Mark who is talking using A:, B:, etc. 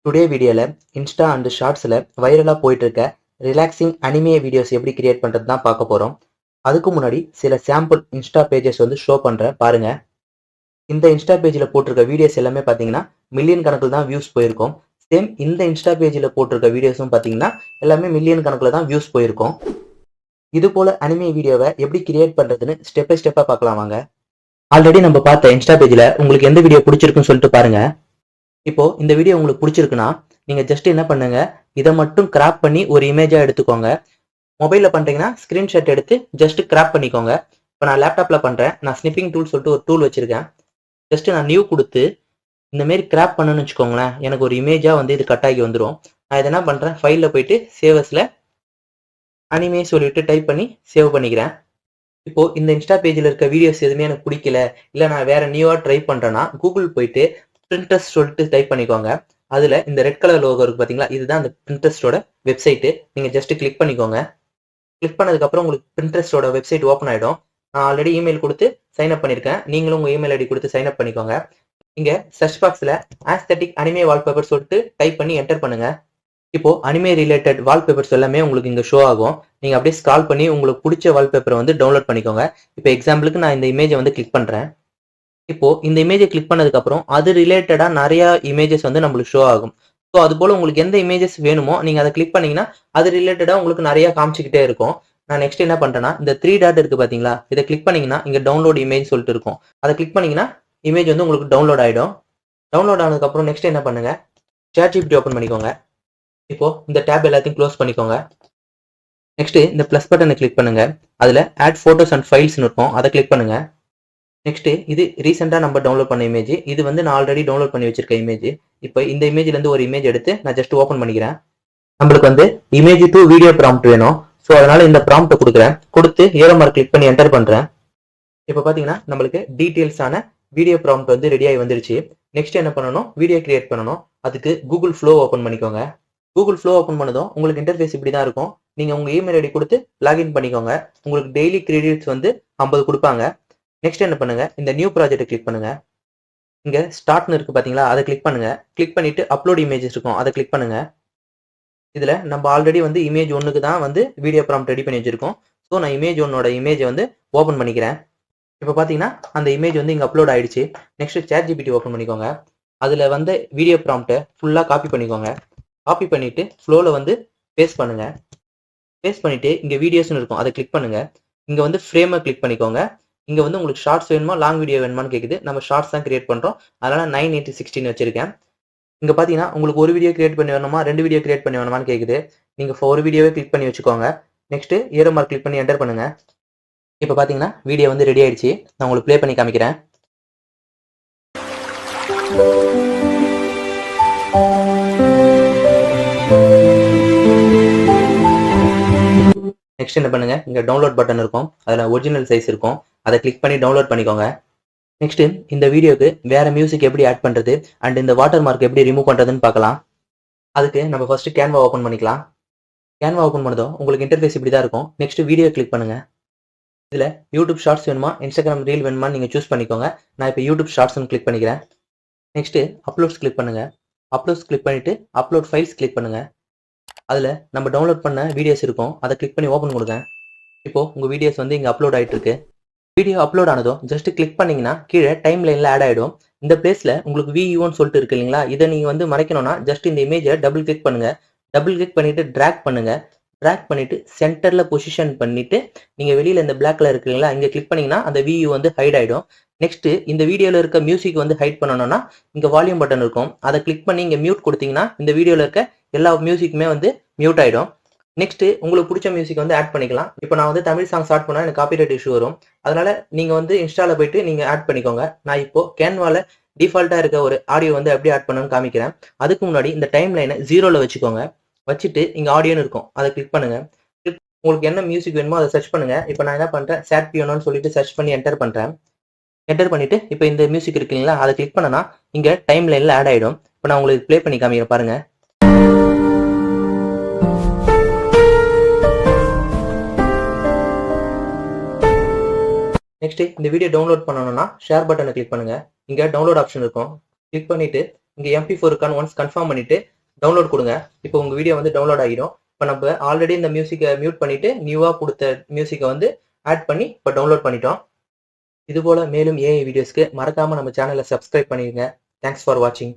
A: Today வீடியோல Insta and ஷார்ட்ஸ்ல வைரலா போயிட்டு இருக்க ரிலாக்ஸிங் அனிமே வீடியோஸ் எப்படி கிரியேட் பண்றது தான் பார்க்க போறோம். அதுக்கு முன்னாடி சில சாம்பிள் இன்ஸ்டா பேஜஸ் வந்து ஷோ பண்றேன் பாருங்க. இந்த இன்ஸ்டா பேஜ்ல போட்டிருக்க வீடியோஸ் எல்லாமே பாத்தீங்கன்னா மில்லியன் கணக்கில் தான் வியூஸ் போயிருக்கும். சேம் இந்த இன்ஸ்டா பேஜ்ல போட்டிருக்க வீடியோஸும் பாத்தீங்கன்னா எல்லாமே மில்லியன் கணக்கில் தான் வியூஸ் போயிருக்கும். இது போல அனிமே வீடியோவை எப்படி கிரியேட் பண்றதுன்னு ஸ்டெப் பை ஸ்டெப்பா பார்க்கலாம் வாங்க. ஆல்ரெடி நம்ம பார்த்த இன்ஸ்டா பேஜ்ல உங்களுக்கு எந்த வீடியோ பிடிச்சிருக்குன்னு சொல்லிட்டு பாருங்க. இப்போ இந்த வீடியோ உங்களுக்கு பிடிச்சிருக்குன்னா நீங்க ஜஸ்ட் என்ன பண்ணுங்க, இதை மட்டும் கிராப் பண்ணி ஒரு இமேஜா எடுத்துக்கோங்க. மொபைல்ல பண்றீங்கன்னா ஸ்கிரீன்ஷாட் எடுத்து ஜஸ்ட் கிராப் பண்ணிக்கோங்க. இப்போ நான் லேப்டாப்ல பண்றேன். நான் ஸ்னிப்பிங் டூல் சொல்லிட்டு ஒரு டூல் வச்சிருக்கேன். ஜஸ்ட் நான் நியூ கொடுத்து இந்த மாதிரி கிராப் பண்ணணும்னு வச்சுக்கோங்களேன், எனக்கு ஒரு இமேஜா வந்து இது கட் ஆகி வந்துடும். நான் இதை என்ன பண்றேன், ஃபைல்ல போயிட்டு சேவஸ்ல அனிமே சொல்லிட்டு டைப் பண்ணி சேவ் பண்ணிக்கிறேன். இப்போ இந்த இன்ஸ்டா பேஜ்ல இருக்க வீடியோஸ் எதுவுமே எனக்கு பிடிக்கல, இல்ல நான் வேற நியூவா ட்ரை பண்றேன்னா கூகுள் போயிட்டு பிரிண்டஸ்ட் சொல்லிட்டு டைப் பண்ணிக்கோங்க. அதுல இந்த ரெட் கலர் லோகோ இருக்கு பாத்தீங்களா, இதுதான் அந்த பிரிண்டஸ்டோட வெப்சைட். நீங்க ஜஸ்ட் கிளிக் பண்ணிக்கோங்க. கிளிக் பண்ணதுக்கு அப்புறம் உங்களுக்கு பிரிண்டஸ்டோட வெப்சைட் ஓப்பன் ஆயிடும். நான் ஆல்ரெடி இமெயில் கொடுத்து சைன் அப் பண்ணிருக்கேன். நீங்களும் உங்க இமெயில் ஐடி கொடுத்து சைன் அப் பண்ணிக்கோங்க. இங்க சர்ச் பாக்ஸ்ல ஆஸ்தெட்டிக் அனிமே வால்பேப்பர் சொல்லிட்டு டைப் பண்ணி என்டர் பண்ணுங்க. இப்போ அனிமே ரிலேட்டட் வால்பேப்பர்ஸ் எல்லாமே உங்களுக்கு இங்க ஷோ ஆகும். நீங்க அப்படியே ஸ்க்ரால் பண்ணி உங்களுக்கு பிடிச்ச வால்பேப்பரை வந்து டவுன்லோட் பண்ணிக்கோங்க. இப்போ எக்ஸாம்பிளுக்கு நான் இந்த இமேஜை வந்து கிளிக் பண்றேன். இப்போ இந்த இமேஜை கிளிக் பண்ணதுக்கு அப்புறம் அது ரிலேட்டடா நிறைய இமேஜஸ் வந்து நம்மளுக்கு ஷோ ஆகும். ஸோ அது போல உங்களுக்கு எந்த இமேஜஸ் வேணுமோ நீங்க அதை கிளிக் பண்ணீங்கன்னா அது ரிலேட்டடா உங்களுக்கு நிறைய காமிச்சிக்கிட்டே இருக்கும். நான் நெக்ஸ்ட் என்ன பண்றேன்னா, இந்த 3 டாட் இருக்கு பாத்தீங்களா, இதை கிளிக் பண்ணீங்கன்னா இங்க டவுன்லோட் இமேஜ் சொல்லிட்டு இருக்கும். அதை கிளிக் பண்ணீங்கன்னா இமேஜ் வந்து உங்களுக்கு டவுன்லோட் ஆயிடும். டவுன்லோட் ஆனதுக்கு அப்புறம் நெக்ஸ்ட் என்ன பண்ணுங்க, ChatGPT ஓப்பன் பண்ணிக்கோங்க. இப்போ இந்த டேப் எல்லாத்தையும் க்ளோஸ் பண்ணிக்கோங்க. நெக்ஸ்ட் இந்த பிளஸ் பட்டனை கிளிக் பண்ணுங்க. அதுல ஆட் போட்டோஸ் அண்ட் ஃபைல்ஸ் இருக்கும், அதை கிளிக் பண்ணுங்க. நெக்ஸ்ட் இது ரீசெண்டா நம்ம டவுன்லோட் பண்ண இமேஜ். இது வந்து நான் ஆல்ரெடி டவுன்லோட் பண்ணி வச்சிருக்க இமேஜ். இப்போ இந்த இமேஜ்ல இருந்து ஒரு இமேஜ் எடுத்து நான் ஜஸ்ட் ஓப்பன் பண்ணிக்கிறேன். நம்மளுக்கு வந்து இமேஜ் டு வீடியோ ப்ராம்ப்ட் வேணும். ஸோ அதனால இந்த ப்ராம்ப்ட் கொடுக்குறேன். கொடுத்து ஏரோ மார்க் கிளிக் பண்ணி என்டர் பண்றேன். இப்போ பாத்தீங்கன்னா நம்மளுக்கு டீடைல்ஸான வீடியோ ப்ராம்ப்ட் வந்து ரெடி ஆகி வந்துருச்சு. நெக்ஸ்ட் என்ன பண்ணணும், வீடியோ கிரியேட் பண்ணணும். அதுக்கு கூகுள் ஃப்ளோ ஓப்பன் பண்ணிக்கோங்க. கூகுள் ஃப்ளோ ஓப்பன் பண்ணதும் உங்களுக்கு இன்டர்ஃபேஸ் இப்படி தான் இருக்கும். நீங்க உங்க இமெயில் ஐடி கொடுத்து லாகின் பண்ணிக்கோங்க. உங்களுக்கு டெய்லி கிரெடிட்ஸ் வந்து 50 கொடுப்பாங்க. நெக்ஸ்ட் என்ன பண்ணுங்க, இந்த நியூ ப்ராஜெக்ட் கிளிக் பண்ணுங்க. இங்க ஸ்டார்ட்னு இருக்கு பாத்தீங்களா, அதை கிளிக் பண்ணுங்க. கிளிக் பண்ணிட்டு அப்லோட் இமேஜஸ் இருக்கும், அதை கிளிக் பண்ணுங்க. இதுல நம்ம ஆல்ரெடி வந்து இமேஜ் ஒன்னுக்கு தான் வந்து வீடியோ ப்ராம்ப்ட் ரெடி பண்ணி வச்சிருக்கோம். ஸோ நான் இமேஜ் ஒன்னோட இமேஜை வந்து ஓப்பன் பண்ணிக்கிறேன். இப்போ பாத்தீங்கன்னா அந்த இமேஜ் வந்து இங்க அப்லோட் ஆயிடுச்சு. நெக்ஸ்ட் ChatGPT ஓப்பன் பண்ணிக்கோங்க. அதுல வந்து வீடியோ ப்ராம்ப்ட்டை ஃபுல்லா காப்பி பண்ணிக்கோங்க. காப்பி பண்ணிட்டு ஃப்ளோல வந்து பேஸ்ட் பண்ணுங்க. பேஸ்ட் பண்ணிட்டு இங்க வீடியோஸ்னு இருக்கும், அதை கிளிக் பண்ணுங்க. இங்க வந்து ஃப்ரேமை கிளிக் பண்ணிக்கோங்க. இங்க வந்து உங்களுக்கு ஷார்ட்ஸ் வேணுமா லாங் வீடியோ வேணுமான்னு கேக்குது. நம்ம ஷார்ட்ஸ் தான் கிரியேட் பண்றோம், அதனால 9:16 வச்சிருக்கேன். இங்க பாத்தீங்கன்னா உங்களுக்கு ஒரு வீடியோ கிரியேட் பண்ணி வேணுமா 2 வீடியோ கிரியேட் பண்ணி வேணுமான்னு கேக்குது. நீங்க ஒரு வீடியோவே கிளிக் பண்ணி வச்சுக்கோங்க. நெக்ஸ்ட் ஏரோ மார்க் கிளிக் பண்ணி என்டர் பண்ணுங்க. இப்போ பாத்தீங்கன்னா வீடியோ வந்து ரெடி ஆயிடுச்சு. நான் உங்களுக்கு ப்ளே பண்ணி காமிக்கிறேன். நெக்ஸ்ட் என்ன பண்ணுங்க, இங்க டவுன்லோட் பட்டன் இருக்கும், அதுல ஒரிஜினல் சைஸ் இருக்கும், அதை கிளிக் பண்ணி டவுன்லோட் பண்ணிக்கோங்க. நெக்ஸ்ட் இந்த வீடியோக்கு வேற மியூசிக் எப்படி ஆட் பண்றது அண்ட் இந்த வாட்டர் மார்க் எப்படி ரிமூவ் பண்றதுன்னு பார்க்கலாம். அதுக்கு நம்ம ஃபர்ஸ்ட் கேன்வா ஓப்பன் பண்ணிக்கலாம். கேன்வா ஓப்பன் பண்ணதும் உங்களுக்கு இன்டர்ஃபேஸ் இப்படி தான் இருக்கும். நெக்ஸ்ட் வீடியோ கிளிக் பண்ணுங்க. இதுல யூடியூப் ஷார்ட்ஸ் வேணுமா இன்ஸ்டாகிராம் ரீல் வேணுமா நீங்க சூஸ் பண்ணிக்கோங்க. நான் இப்போ யூடியூப் ஷார்ட்ஸ் கிளிக் பண்ணிக்கிறேன். நெக்ஸ்ட் அப்லோட்ஸ் கிளிக் பண்ணுங்க. அப்லோட்ஸ் கிளிக் பண்ணிட்டு அப்லோட் ஃபைல்ஸ் கிளிக் பண்ணுங்க. அதுல நம்ம டவுன்லோட் பண்ண வீடியோஸ் இருக்கும், அதை கிளிக் பண்ணி ஓப்பன் கொடுங்க. இப்போ உங்க வீடியோஸ் வந்து இங்க அப்லோட் ஆயிட்டு இருக்கு. வீடியோ அப்லோட் ஆனதும் ஜஸ்ட் கிளிக் பண்ணீங்கன்னா கீழே டைம் லைன்ல ஆட் ஆயிடும். இந்த பிளேஸ்ல உங்களுக்கு VU1 சொல்லிட்டு இருக்கு இல்லைங்களா, இதை நீங்க வந்து மறைக்கணும்னா ஜஸ்ட் இந்த இமேஜை டபுள் கிளிக் பண்ணுங்க. டபுள் கிளிக் பண்ணிட்டு டிராக் பண்ணுங்க. டிராக் பண்ணிட்டு சென்டர்ல பொசிஷன் பண்ணிட்டு நீங்க வெளியில இந்த பிளாக் கலர் இருக்குங்களா, இங்க கிளிக் பண்ணீங்கன்னா அந்த VU வந்து ஹைட் ஆயிடும். நெக்ஸ்ட் இந்த வீடியோல இருக்க மியூசிக் வந்து ஹைட் பண்ணணும்னா இங்க வால்யூம் பட்டன் இருக்கும், அதை கிளிக் பண்ணி இங்க மியூட் கொடுத்தீங்கன்னா இந்த வீடியோல இருக்க எல்லா மியூசிக்குமே வந்து மியூட் ஆயிடும். நெக்ஸ்ட் உங்களுக்கு பிடிச்ச மியூசிக் வந்து ஆட் பண்ணிக்கலாம். இப்போ நான் வந்து தமிழ் சாங் ஸ்டார்ட் பண்ணா எனக்கு காப்பிரைட் இஷ்யூ வரும். அதனால நீங்க வந்து இன்ஸ்டால போயிட்டு நீங்க ஆட் பண்ணிக்கோங்க. நான் இப்போ கேன்வால டிஃபால்ட்டா இருக்க ஒரு ஆடியோ வந்து எப்படி ஆட் பண்ணணும்னு காமிக்கிறேன். அதுக்கு முன்னாடி இந்த டைம் லைனை 0ல வச்சுக்கோங்க. வச்சுட்டு இங்க ஆடியோன்னு இருக்கும், அதை கிளிக் பண்ணுங்க. உங்களுக்கு என்ன மியூசிக் வேணுமோ அதை சர்ச் பண்ணுங்க. இப்போ நான் என்ன பண்றேன், சாட் பியானோன்னு சொல்லிட்டு சர்ச் பண்ணி என்டர் பண்றேன். என்டர் பண்ணிட்டு இப்போ இந்த மியூசிக் இருக்குங்களா, அதை கிளிக் பண்ணனா இங்க டைம் லைன்ல ஆட் ஆயிடும். இப்போ நான் உங்களுக்கு ப்ளே பண்ணி காமிக்கிறேன் பாருங்க. நெக்ஸ்ட் இந்த வீடியோ டவுன்லோட் பண்ணணும்னா ஷேர் பட்டனை கிளிக் பண்ணுங்க. இங்க டவுன்லோட் ஆப்ஷன் இருக்கும், கிளிக் பண்ணிட்டு இங்கே MP4 இருக்கான்னு ஒன்ஸ் கன்ஃபார்ம் பண்ணிட்டு டவுன்லோட் கொடுங்க. இப்போ உங்கள் வீடியோ வந்து டவுன்லோட் ஆகிடும். இப்போ நம்ம ஆல்ரெடி இந்த மியூசிக்கை மியூட் பண்ணிட்டு நியூவாக கொடுத்த மியூசிக்கை வந்து ஆட் பண்ணி இப்போ டவுன்லோட் பண்ணிட்டோம். இதுபோல் மேலும் ஏஐ வீடியோஸ்க்கு மறக்காமல் நம்ம சேனலை சப்ஸ்கிரைப் பண்ணிடுங்க. தேங்க்ஸ் ஃபார் வாட்சிங்.